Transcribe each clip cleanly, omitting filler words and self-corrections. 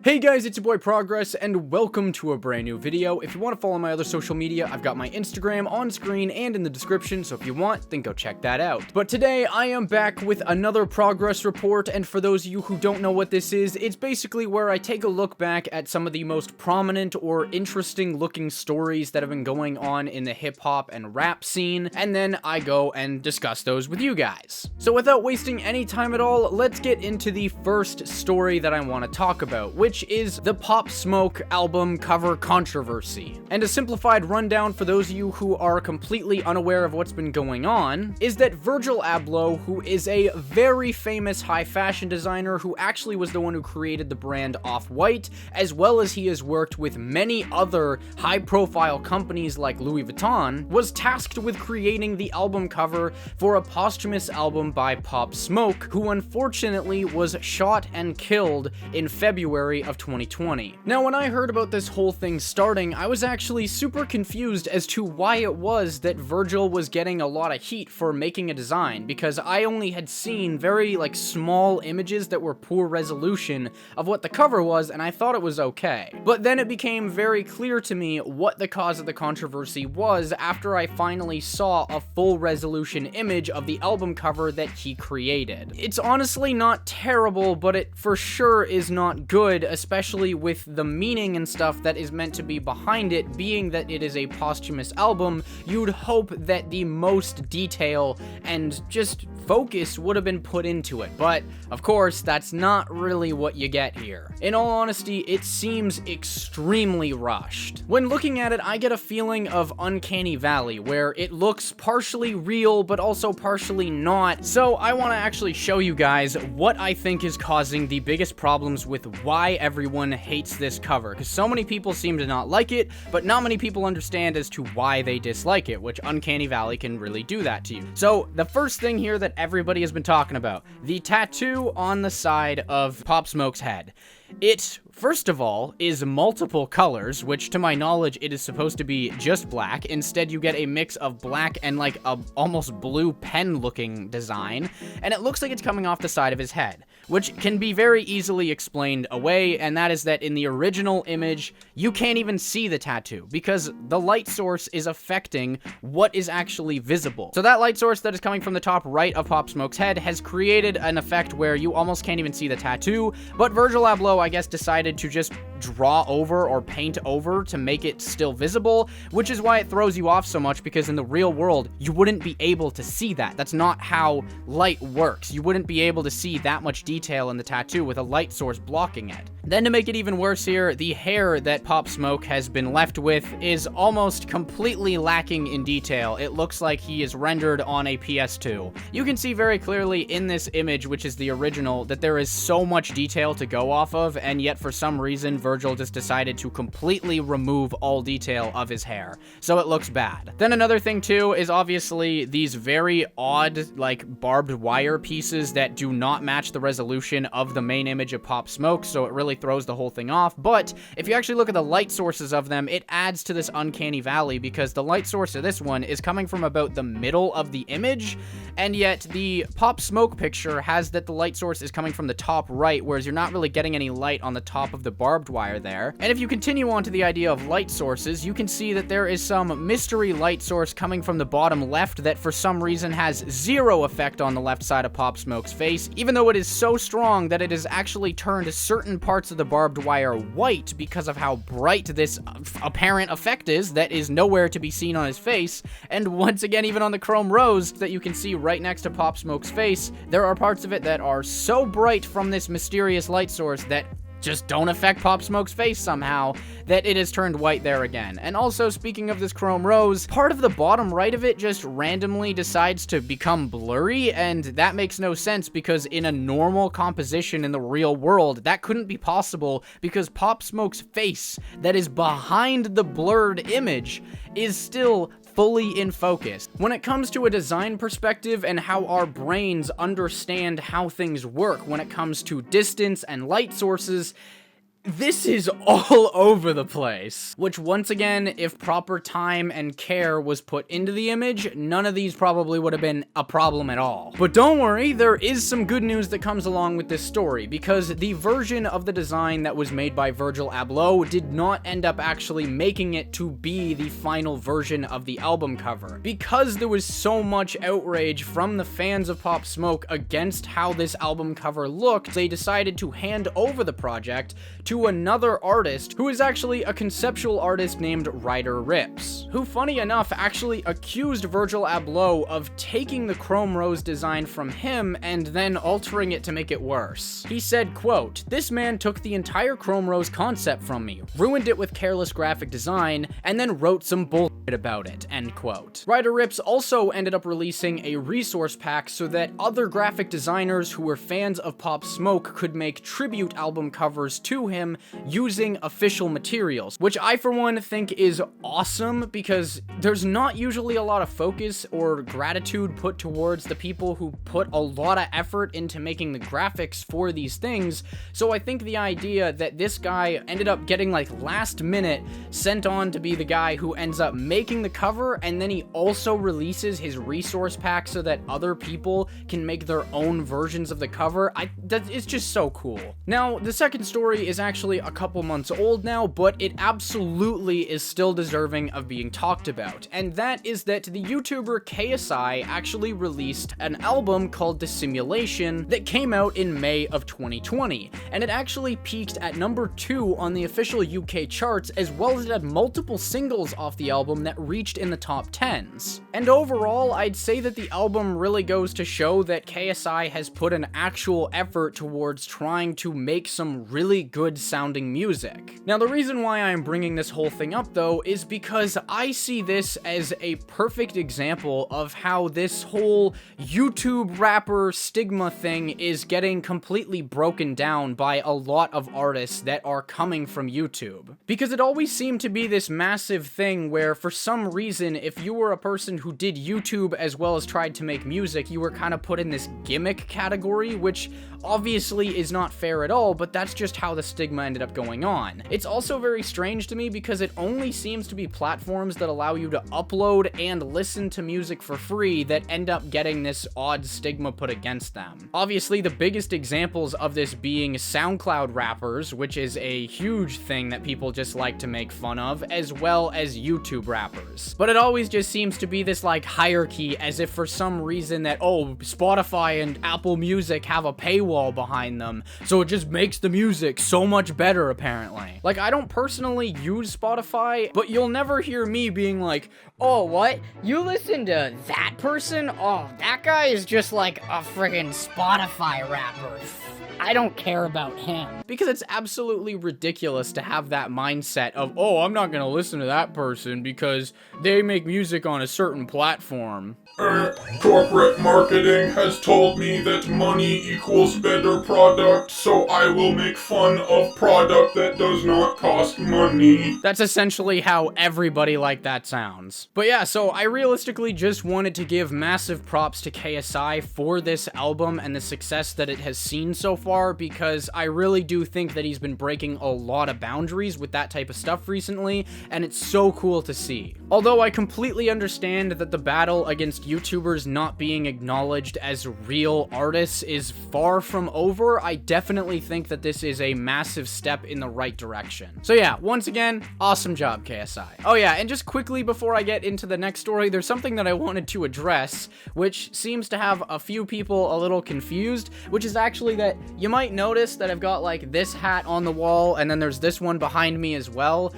Hey guys, it's your boy Progress, and welcome to a brand new video. If you want to follow my other social media, I've got my Instagram on screen and in the description, so if you want, then go check that out. But today, I am back with another progress report, and for those of you who don't know what this is, it's basically where I take a look back at some of the most prominent or interesting looking stories that have been going on in the hip-hop and rap scene, and then I go and discuss those with you guys. So without wasting any time at all, let's get into the first story that I want to talk about, which is the Pop Smoke album cover controversy. And a simplified rundown for those of you who are completely unaware of what's been going on is that Virgil Abloh, who is a very famous high fashion designer who actually was the one who created the brand Off-White, as well as he has worked with many other high profile companies like Louis Vuitton, was tasked with creating the album cover for a posthumous album by Pop Smoke, who unfortunately was shot and killed in February of 2020. Now, when I heard about this whole thing starting, I was actually super confused as to why it was that Virgil was getting a lot of heat for making a design, because I only had seen very, small images that were poor resolution of what the cover was, and I thought it was okay. But then it became very clear to me what the cause of the controversy was after I finally saw a full resolution image of the album cover that he created. It's honestly not terrible, but it for sure is not good, especially with the meaning and stuff that is meant to be behind it, being that it is a posthumous album. You'd hope that the most detail and just focus would have been put into it, but of course that's not really what you get here. In all honesty, it seems extremely rushed. When looking at it, I get a feeling of Uncanny Valley, where it looks partially real but also partially not. So I want to actually show you guys what I think is causing the biggest problems with why everyone hates this cover, because so many people seem to not like it, but not many people understand as to why they dislike it, which Uncanny Valley can really do that to you. So the first thing here that everybody has been talking about, the tattoo on the side of Pop Smoke's head. It, first of all, is multiple colors, which to my knowledge it is supposed to be just black. Instead you get a mix of black and a almost blue pen looking design, and it looks like it's coming off the side of his head, which can be very easily explained away, and that is that in the original image you can't even see the tattoo because the light source is affecting what is actually visible. So that light source that is coming from the top right of Pop Smoke's head has created an effect where you almost can't even see the tattoo, but Virgil Abloh, I guess, decided to just draw over or paint over to make it still visible, which is why it throws you off so much, because in the real world you wouldn't be able to see that. That's not how light works. You wouldn't be able to see that much detail in the tattoo with a light source blocking it. Then to make it even worse here, the hair that Pop Smoke has been left with is almost completely lacking in detail. It looks like he is rendered on a PS2. You can see very clearly in this image, which is the original, that there is so much detail to go off of, and yet for some reason Virgil just decided to completely remove all detail of his hair, so it looks bad. Then another thing too is obviously these very odd barbed wire pieces that do not match the resolution of the main image of Pop Smoke, so it really throws the whole thing off. But if you actually look at the light sources of them, it adds to this Uncanny Valley, because the light source of this one is coming from about the middle of the image, and yet the Pop Smoke picture has that the light source is coming from the top right, whereas you're not really getting any light on the top of the barbed wire there. And if you continue on to the idea of light sources, you can see that there is some mystery light source coming from the bottom left that for some reason has zero effect on the left side of Pop Smoke's face, even though it is so strong that it has actually turned certain parts of the barbed wire white because of how bright this apparent effect is that is nowhere to be seen on his face. And once again, even on the chrome rose that you can see right next to Pop Smoke's face, there are parts of it that are so bright from this mysterious light source that just don't affect Pop Smoke's face somehow, that it has turned white there again. And also, speaking of this chrome rose, part of the bottom right of it just randomly decides to become blurry, and that makes no sense, because in a normal composition in the real world, that couldn't be possible, because Pop Smoke's face that is behind the blurred image is still fully in focus. When it comes to a design perspective and how our brains understand how things work when it comes to distance and light sources, this is all over the place. Which, once again, if proper time and care was put into the image, none of these probably would have been a problem at all. But don't worry, there is some good news that comes along with this story, because the version of the design that was made by Virgil Abloh did not end up actually making it to be the final version of the album cover. Because there was so much outrage from the fans of Pop Smoke against how this album cover looked, they decided to hand over the project to another artist who is actually a conceptual artist named Ryder Ripps, who, funny enough, actually accused Virgil Abloh of taking the Chrome Rose design from him and then altering it to make it worse. He said, quote, "This man took the entire Chrome Rose concept from me, ruined it with careless graphic design, and then wrote some bullshit about it," end quote. Ryder Ripps also ended up releasing a resource pack so that other graphic designers who were fans of Pop Smoke could make tribute album covers to him using official materials, which I for one think is awesome, because there's not usually a lot of focus or gratitude put towards the people who put a lot of effort into making the graphics for these things. So I think the idea that this guy ended up getting like last minute sent on to be the guy who ends up making the cover, and then he also releases his resource pack so that other people can make their own versions of the cover, it's just so cool. Now, the second story is actually a couple months old now, but it absolutely is still deserving of being talked about, and that is that the YouTuber KSI actually released an album called Dissimulation that came out in May of 2020, and it actually peaked at number 2 on the official UK charts, as well as it had multiple singles off the album that reached in the top 10s. And overall, I'd say that the album really goes to show that KSI has put an actual effort towards trying to make some really good sounding music. Now, the reason why I'm bringing this whole thing up though is because I see this as a perfect example of how this whole YouTube rapper stigma thing is getting completely broken down by a lot of artists that are coming from YouTube. Because it always seemed to be this massive thing where, for some reason, if you were a person who did YouTube as well as tried to make music, you were kind of put in this gimmick category, which obviously is not fair at all, but that's just how the stigma ended up going on. It's also very strange to me because it only seems to be platforms that allow you to upload and listen to music for free that end up getting this odd stigma put against them. Obviously, the biggest examples of this being SoundCloud rappers, which is a huge thing that people just like to make fun of, as well as YouTube rappers. But it always just seems to be this like hierarchy, as if for some reason that, oh, Spotify and Apple Music have a paywall behind them, so it just makes the music so much better, apparently. Like, I don't personally use Spotify, but you'll never hear me being like, oh, what? You listen to that person? Oh, that guy is just like a friggin' Spotify rapper. I don't care about him. Because it's absolutely ridiculous to have that mindset of, oh, I'm not gonna listen to that person because they make music on a certain platform. Corporate marketing has told me that money equals better product, so I will make fun of product that does not cost money. That's essentially how everybody like that sounds. But yeah, so I realistically just wanted to give massive props to KSI for this album and the success that it has seen so far, because I really do think that he's been breaking a lot of boundaries with that type of stuff recently, and it's so cool to see. Although I completely understand that the battle against YouTubers not being acknowledged as real artists is far from over, I definitely think that this is a massive step in the right direction. So yeah, once again, awesome job, KSI. Oh yeah, and just quickly before I get into the next story, there's something that I wanted to address, which seems to have a few people a little confused, which is actually that you might notice that I've got like this hat on the wall, and then there's this one behind me as well.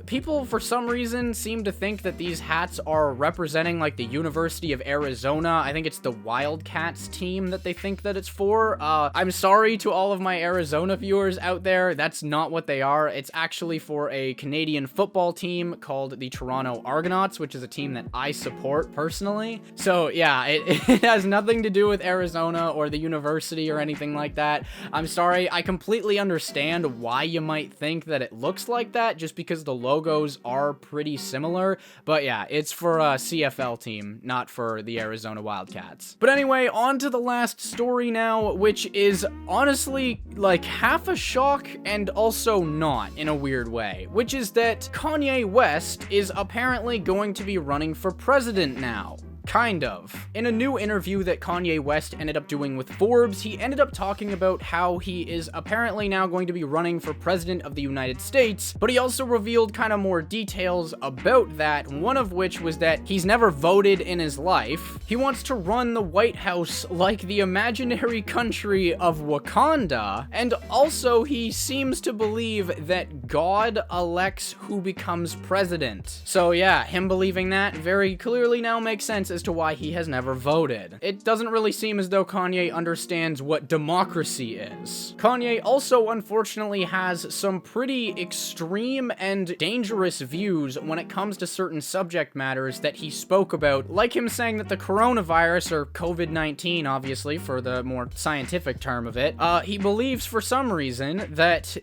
People for some reason seem to think that these hats are representing like the University of Arizona. I think it's the Wildcats team that they think that it's for. I'm sorry to all of my Arizona viewers out there. That's not what they are. It's actually for a Canadian football team called the Toronto Argonauts, which is a team that I support personally. So yeah, it has nothing to do with Arizona or the university or anything like that. I'm sorry. I completely understand why you might think that it looks like that, just because because the logos are pretty similar. But yeah, it's for a CFL team, not for the Arizona Wildcats. But anyway, on to the last story now, which is honestly like half a shock and also not in a weird way, which is that Kanye West is apparently going to be running for president now. Kind of. In a new interview that Kanye West ended up doing with Forbes, he ended up talking about how he is apparently now going to be running for president of the United States, but he also revealed kind of more details about that, one of which was that he's never voted in his life. He wants to run the White House like the imaginary country of Wakanda, and also he seems to believe that God elects who becomes president. So yeah, him believing that very clearly now makes sense as to why he has never voted. It doesn't really seem as though Kanye understands what democracy is. Kanye also unfortunately has some pretty extreme and dangerous views when it comes to certain subject matters that he spoke about, like him saying that the coronavirus, or COVID-19 obviously for the more scientific term of it, he believes for some reason that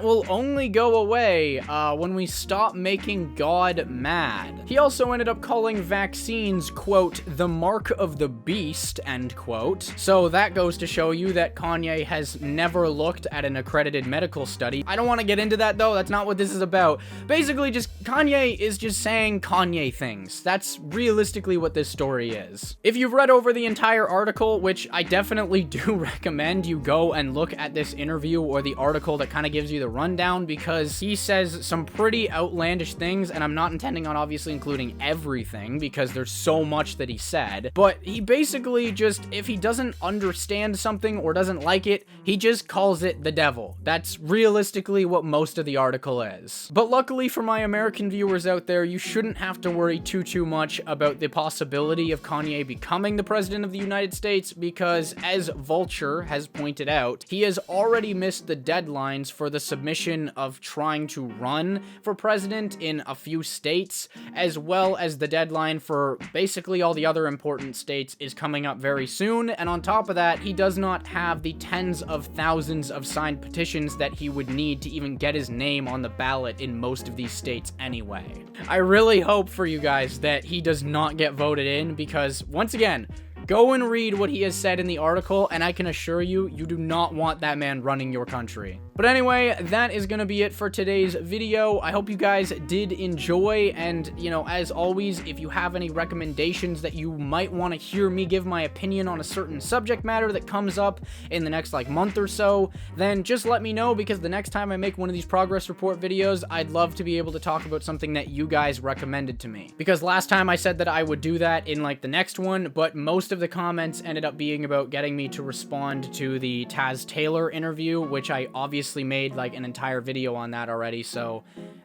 will only go away when we stop making God mad. He also ended up calling vaccines, quote, the mark of the beast, end quote. So that goes to show you that Kanye has never looked at an accredited medical study. I don't want to get into that though, that's not what this is about. Basically, just Kanye is just saying Kanye things. That's realistically what this story is. If you've read over the entire article, which I definitely do recommend you go and look at this interview or the article that kind of gives you the rundown, because he says some pretty outlandish things, and I'm not intending on obviously including everything because there's so much that he said, but he basically just, if he doesn't understand something or doesn't like it, he just calls it the devil. That's realistically what most of the article is. But luckily for my American viewers out there, you shouldn't have to worry too much about the possibility of Kanye becoming the president of the United States, because as Vulture has pointed out, he has already missed the deadlines for the submission of trying to run for president in a few states, as well as the deadline for basically all the other important states is coming up very soon, and on top of that, he does not have the tens of thousands of signed petitions that he would need to even get his name on the ballot in most of these states anyway. I really hope for you guys that he does not get voted in, because once again, go and read what he has said in the article, and I can assure you, you do not want that man running your country. But anyway, that is going to be it for today's video. I hope you guys did enjoy, and, you know, as always, if you have any recommendations that you might want to hear me give my opinion on a certain subject matter that comes up in the next, like, month or so, then just let me know, because the next time I make one of these progress report videos, I'd love to be able to talk about something that you guys recommended to me. Because last time I said that I would do that in, like, the next one, but most of the comments ended up being about getting me to respond to the Taz Taylor interview, which I obviously made like an entire video on that already, so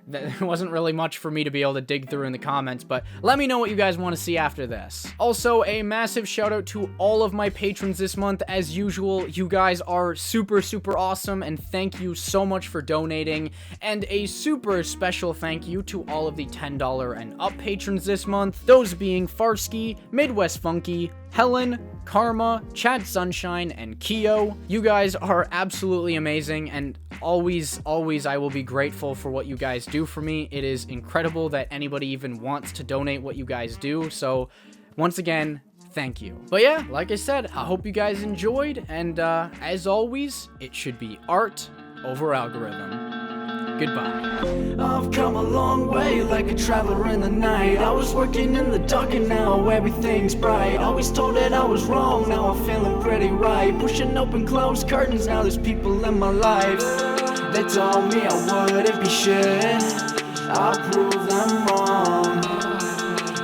that wasn't really much for me to be able to dig through in the comments, but let me know what you guys want to see after this. Also, a massive shout out to all of my patrons this month. As usual, you guys are super awesome, and thank you so much for donating, and a super special thank you to all of the $10 and up patrons this month, those being Farski, Midwestfunky, Helen, Karma, Chad Sunshine, and Keyohh. You guys are absolutely amazing, and always I will be grateful for what you guys do for me. It is incredible that anybody even wants to donate what you guys do, so once again, thank you. But yeah, like I said, I hope you guys enjoyed, and as always, it should be art over algorithm. Goodbye. I've come a long way, like a traveler in the night. I was working in the dark and now everything's bright. Always told that I was wrong, now I'm feeling pretty right. Pushing open closed curtains, now there's people in my life. They told me I wouldn't be shit, I proved them wrong.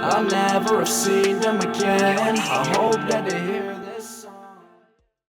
I'll never have seen them again. I hope that they